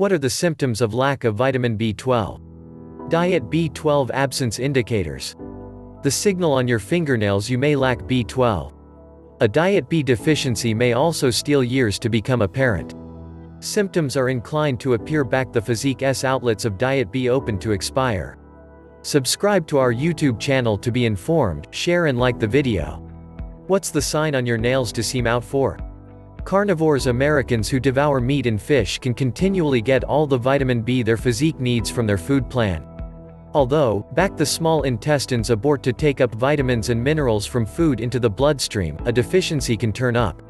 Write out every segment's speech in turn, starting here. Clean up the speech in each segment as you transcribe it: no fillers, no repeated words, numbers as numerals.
What are the symptoms of lack of vitamin B12? Diet B12 absence indicators. The signal on your fingernails you may lack B12. A diet B deficiency may also steal years to become apparent. Symptoms are inclined to appear back the physique's outlets of diet B open to expire. Subscribe to our YouTube channel to be informed, share and like the video. What's the sign on your nails to seem out for? Carnivores Americans who devour meat and fish can continually get all the vitamin B their physique needs from their food plan. Although, back the small intestines abort to take up vitamins and minerals from food into the bloodstream, a deficiency can turn up.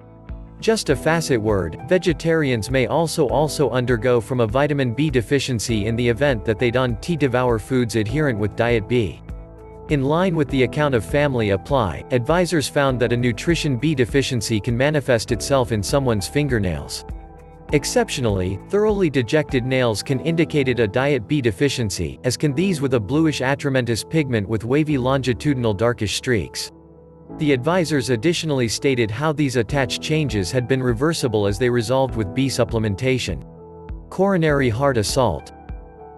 Just a facet word, vegetarians may also undergo from a vitamin B deficiency in the event that they don't devour foods adherent with diet B. In line with the account of Family Apply, advisors found that a nutrition B deficiency can manifest itself in someone's fingernails. Exceptionally, thoroughly dejected nails can indicate a diet B deficiency, as can these with a bluish atramentous pigment with wavy longitudinal darkish streaks. The advisors additionally stated how these attached changes had been reversible as they resolved with B supplementation. Coronary heart assault.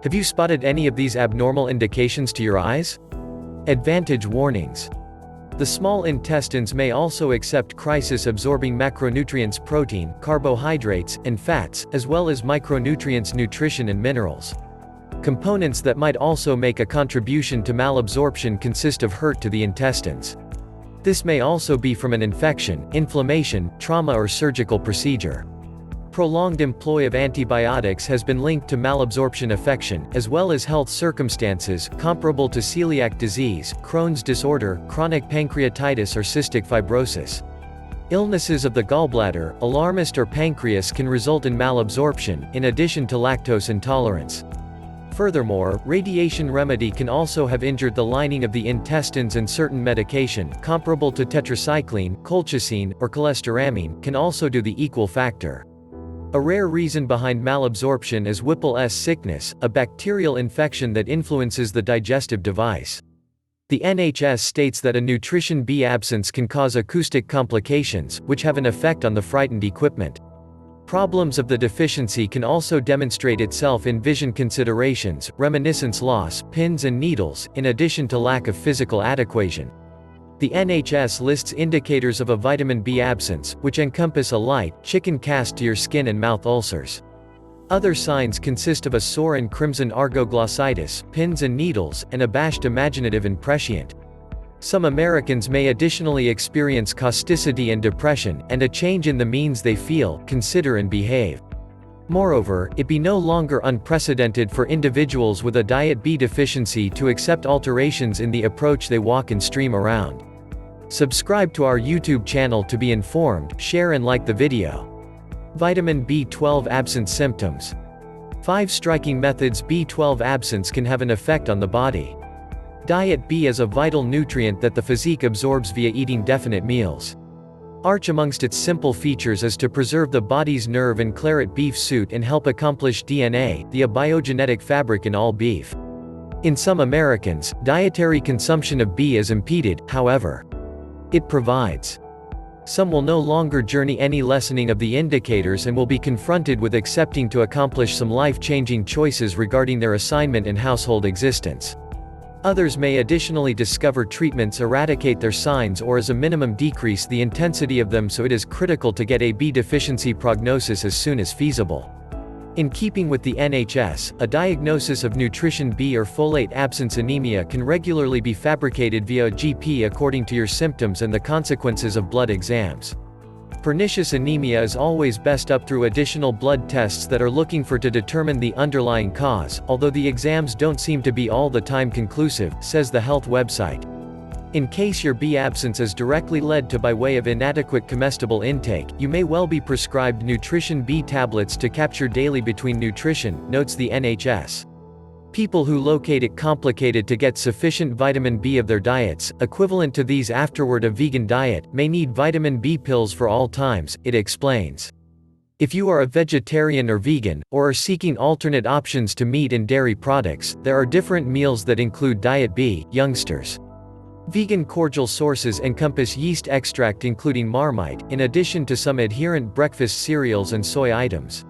Have you spotted any of these abnormal indications to your eyes? Advantage warnings. The small intestines may also accept crisis-absorbing macronutrients, protein, carbohydrates, and fats, as well as micronutrients, nutrition and minerals. Components that might also make a contribution to malabsorption consist of hurt to the intestines. This may also be from an infection, inflammation, trauma or surgical procedure. Prolonged employ of antibiotics has been linked to malabsorption affection, as well as health circumstances comparable to celiac disease, Crohn's disorder, chronic pancreatitis or cystic fibrosis. Illnesses of the gallbladder, alarmist or pancreas can result in malabsorption, in addition to lactose intolerance. Furthermore, radiation remedy can also have injured the lining of the intestines, and certain medication, comparable to tetracycline, colchicine, or cholestyramine, can also do the equal factor. A rare reason behind malabsorption is Whipple's sickness, a bacterial infection that influences the digestive device. The NHS states that a nutrition B absence can cause acoustic complications, which have an effect on the frightened equipment. Problems of the deficiency can also demonstrate itself in vision considerations, reminiscence loss, pins and needles, in addition to lack of physical adequation. The NHS lists indicators of a vitamin B absence, which encompass a light, chicken cast to your skin and mouth ulcers. Other signs consist of a sore and crimson argoglossitis, pins and needles, and abashed imaginative and prescient. Some Americans may additionally experience causticity and depression, and a change in the means they feel, consider and behave. Moreover, it be no longer unprecedented for individuals with a diet B deficiency to accept alterations in the approach they walk and stream around. Subscribe to our YouTube channel to be informed, share and like the video. Vitamin B12 absence symptoms. 5 striking methods B12 absence can have an effect on the body. Diet B is a vital nutrient that the physique absorbs via eating definite meals. Arch amongst its simple features is to preserve the body's nerve and claret beef suit and help accomplish DNA, the biogenetic fabric in all beef. In some Americans, dietary consumption of B is impeded, however. It provides. Some will no longer journey any lessening of the indicators and will be confronted with accepting to accomplish some life-changing choices regarding their assignment and household existence. Others may additionally discover treatments eradicate their signs or as a minimum decrease the intensity of them, so it is critical to get a B deficiency prognosis as soon as feasible. In keeping with the NHS, a diagnosis of nutrition B or folate absence anemia can regularly be fabricated via a GP according to your symptoms and the consequences of blood exams. Pernicious anemia is always best up through additional blood tests that are looking for to determine the underlying cause, although the exams don't seem to be all the time conclusive, says the health website. In case your B absence is directly led to by way of inadequate comestible intake, you may well be prescribed nutrition B tablets to capture daily between nutrition, notes the NHS. People who locate it complicated to get sufficient vitamin B of their diets, equivalent to these afterward a vegan diet, may need vitamin B pills for all times, it explains. If you are a vegetarian or vegan, or are seeking alternate options to meat and dairy products, there are different meals that include diet B, youngsters. Vegan cordial sources encompass yeast extract including Marmite, in addition to some adherent breakfast cereals and soy items.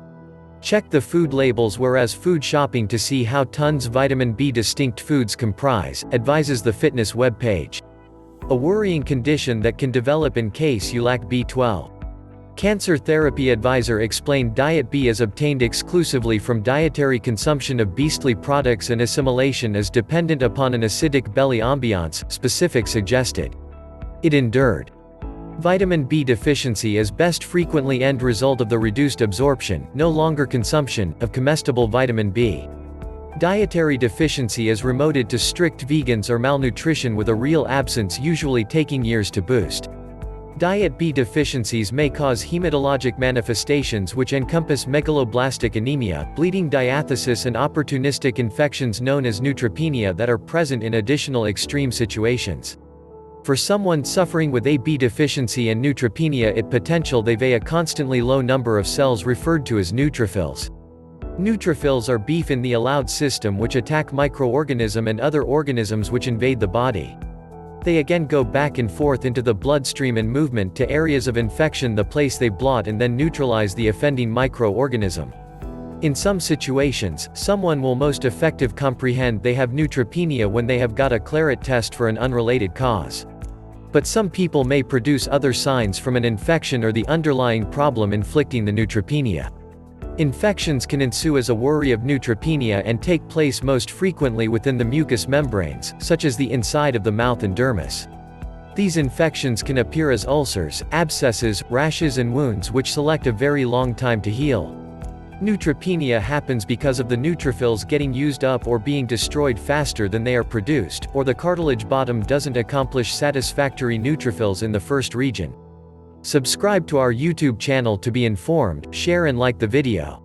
Check the food labels whereas food shopping to see how tons vitamin B distinct foods comprise, advises the fitness web page. A worrying condition that can develop in case you lack B12. Cancer Therapy Advisor explained Diet B is obtained exclusively from dietary consumption of beastly products and assimilation is dependent upon an acidic belly ambiance, specific suggested. It endured. Vitamin B deficiency is best frequently end result of the reduced absorption, no longer consumption, of comestible vitamin B. Dietary deficiency is remoted to strict vegans or malnutrition with a real absence usually taking years to boost. Diet B deficiencies may cause hematologic manifestations which encompass megaloblastic anemia, bleeding diathesis and opportunistic infections known as neutropenia that are present in additional extreme situations. For someone suffering with a B deficiency and neutropenia it potential they have a constantly low number of cells referred to as neutrophils. Neutrophils are beef in the allowed system which attack microorganism and other organisms which invade the body. They again go back and forth into the bloodstream and movement to areas of infection the place they blot and then neutralize the offending microorganism. In some situations, someone will most effective comprehend they have neutropenia when they have got a claret test for an unrelated cause. But some people may produce other signs from an infection or the underlying problem inflicting the neutropenia. Infections can ensue as a worry of neutropenia and take place most frequently within the mucous membranes, such as the inside of the mouth and dermis. These infections can appear as ulcers, abscesses, rashes and wounds which select a very long time to heal. Neutropenia happens because of the neutrophils getting used up or being destroyed faster than they are produced, or the cartilage bottom doesn't accomplish satisfactory neutrophils in the first region. Subscribe to our YouTube channel to be informed, share and like the video.